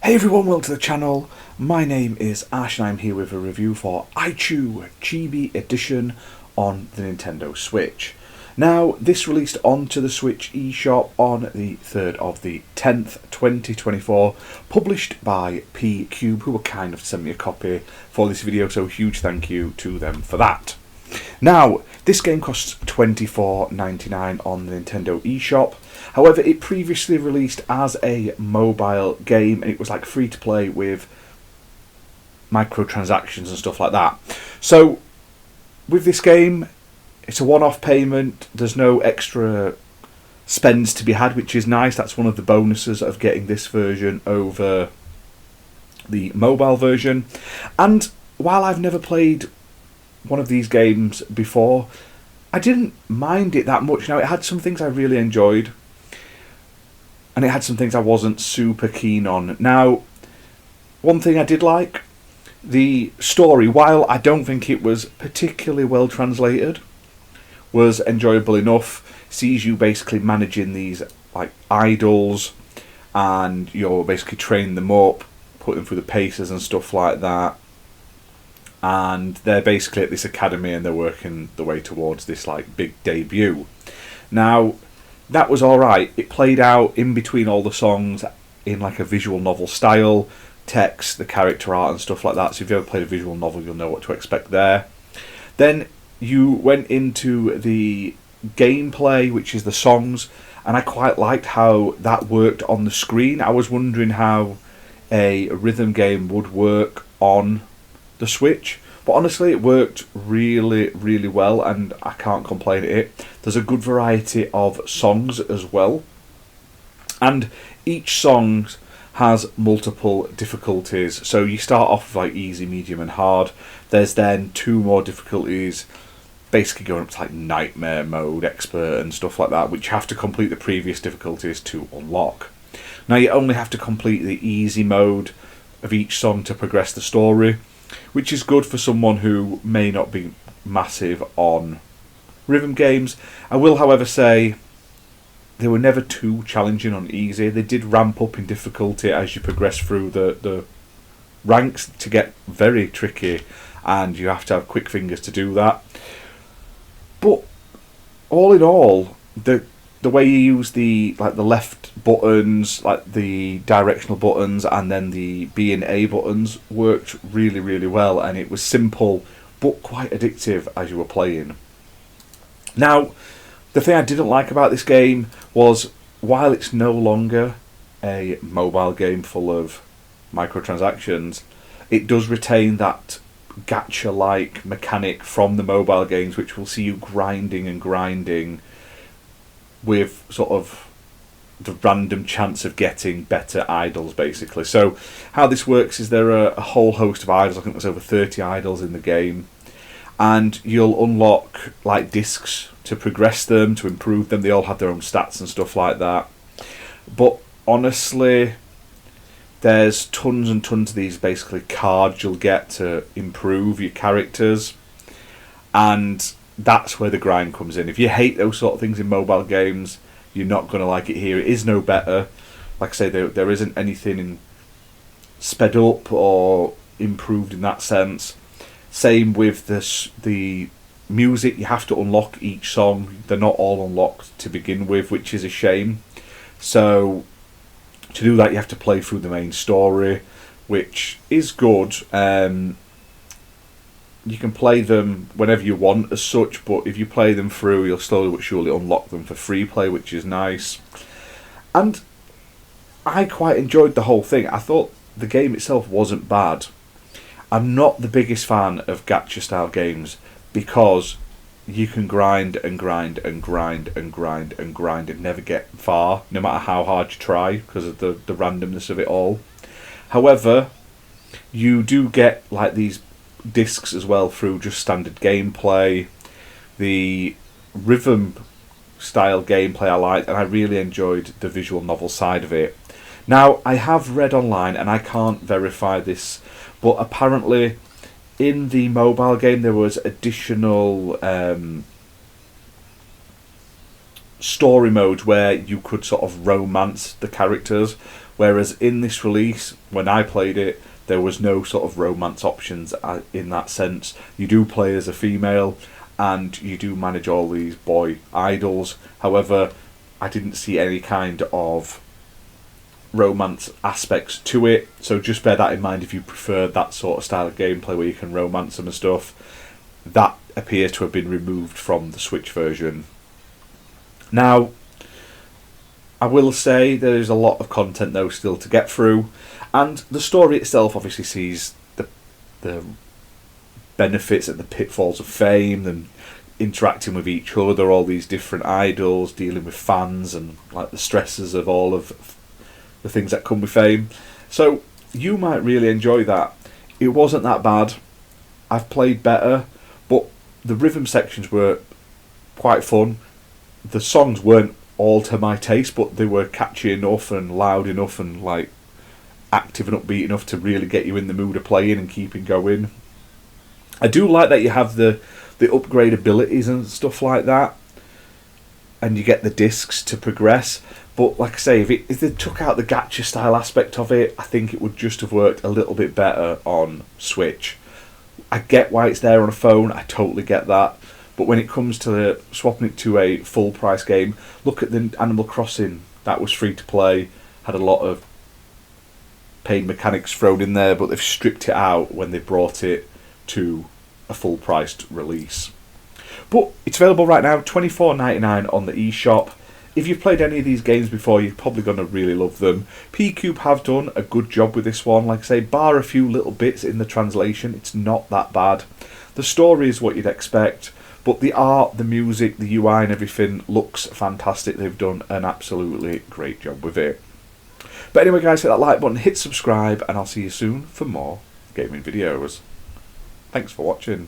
Hey everyone, welcome to the channel. My name is Ash and I'm here with a review for I-Chu Chibi edition on the Nintendo Switch. Now, this released onto the Switch eShop on the 3rd of the 10th, 2024, published by pqube, who were kind enough to send me a copy for this video, so huge thank you to them for that. Now, this game costs $24.99 on the Nintendo eShop. However, it previously released as a mobile game and it was like free to play with microtransactions and stuff like that. So, with this game, it's a one-off payment. There's no extra spends to be had, which is nice. That's one of the bonuses of getting this version over the mobile version. And while I've never played one of these games before, I didn't mind it that much. Now, it had some things I really enjoyed, and it had some things I wasn't super keen on. Now, one thing I did like, the story, while I don't think it was particularly well translated, was enjoyable enough. Sees you basically managing these like idols, and you're basically training them up, putting them through the paces and stuff like that. And they're basically at this academy and they're working their way towards this like big debut. Now, that was alright. It played out in between all the songs in like a visual novel style, text, the character art and stuff like that. So if you ever played a visual novel, you'll know what to expect there. Then you went into the gameplay, which is the songs, and I quite liked how that worked on the screen. I was wondering how a rhythm game would work on the Switch, but honestly it worked really, really well and I can't complain at it. There's a good variety of songs as well, and each song has multiple difficulties. So you start off with like easy, medium and hard. There's then two more difficulties, basically going up to like nightmare mode, expert and stuff like that, which you have to complete the previous difficulties to unlock. Now, you only have to complete the easy mode of each song to progress the story, which is good for someone who may not be massive on rhythm games. I will, however, say they were never too challenging on easy. They did ramp up in difficulty as you progress through the ranks to get very tricky, and you have to have quick fingers to do that. But all in all, the way you use the left buttons, like the directional buttons, and then the B and A buttons worked really, really well, and it was simple but quite addictive as you were playing. Now, the thing I didn't like about this game was, while it's no longer a mobile game full of microtransactions, it does retain that gacha-like mechanic from the mobile games, which will see you grinding and grinding with sort of the random chance of getting better idols, basically. So how this works is there are a whole host of idols. I think there's over 30 idols in the game, and you'll unlock like discs to progress them, to improve them. They all have their own stats and stuff like that. But honestly, there's tons and tons of these basically cards you'll get to improve your characters, and that's where the grind comes in. If you hate those sort of things in mobile games, you're not going to like it here. It is no better. Like I say, there isn't anything in sped up or improved in that sense. Same with the music. You have to unlock each song. They're not all unlocked to begin with, which is a shame. So to do that, you have to play through the main story, which is good. You can play them whenever you want as such, but if you play them through, you'll slowly but surely unlock them for free play, which is nice. And I quite enjoyed the whole thing. I thought the game itself wasn't bad. I'm not the biggest fan of gacha style games because you can grind and grind and grind and grind and grind and never get far, no matter how hard you try, because of the randomness of it all. However, you do get like these discs as well through just standard gameplay. The rhythm style gameplay I liked, and I really enjoyed the visual novel side of it. Now, I have read online, and I can't verify this, but apparently in the mobile game there was additional story modes where you could sort of romance the characters, Whereas in this release, when I played it, there was no sort of romance options in that sense. You do play as a female, and you do manage all these boy idols. However, I didn't see any kind of romance aspects to it, so just bear that in mind if you prefer that sort of style of gameplay where you can romance them and stuff. That appears to have been removed from the Switch version. Now, I will say there is a lot of content though still to get through, and the story itself obviously sees the benefits and the pitfalls of fame and interacting with each other, all these different idols, dealing with fans, and like the stresses of all of the things that come with fame. So you might really enjoy that. It wasn't that bad. I've played better, but the rhythm sections were quite fun. The songs weren't all to my taste, but they were catchy enough and loud enough and like active and upbeat enough to really get you in the mood of playing and keeping going. I do like that you have the upgrade abilities and stuff like that, and you get the discs to progress. But like I say, if they took out the gacha style aspect of it, I think it would just have worked a little bit better on Switch. I get why it's there on a phone, I totally get that. But when it comes to swapping it to a full price game, look at the Animal Crossing. That was free to play, had a lot of paid mechanics thrown in there, but they've stripped it out when they brought it to a full priced release. But it's available right now, $24.99 on the eShop. If you've played any of these games before, you're probably going to really love them. pqube have done a good job with this one. Like I say, bar a few little bits in the translation, it's not that bad. The story is what you'd expect, but the art, the music, the UI and everything looks fantastic. They've done an absolutely great job with it. But anyway guys, hit that like button, hit subscribe, and I'll see you soon for more gaming videos. Thanks for watching.